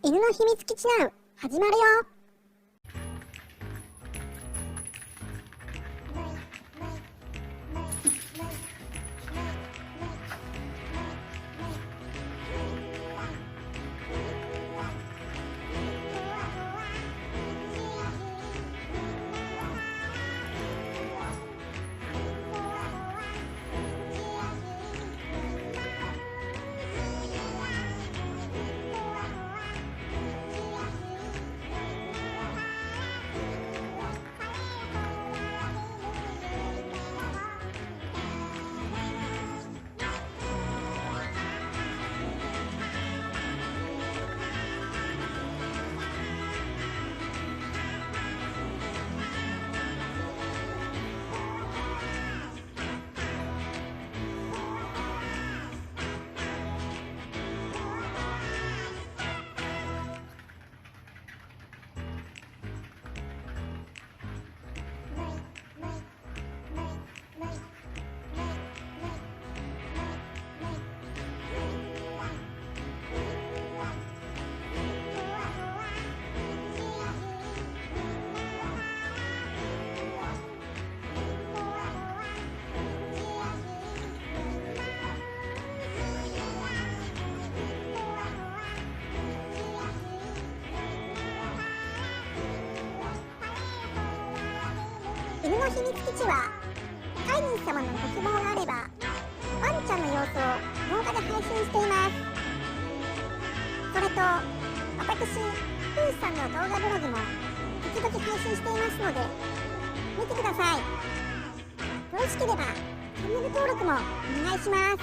犬の秘密基地ナウ始まるよ。犬の秘密基地は飼い主様のご希望があればワンちゃんの様子を動画で配信しています。それと私プーさんの動画ブログも時々配信していますので見てください。よろしければチャンネル登録もお願いします。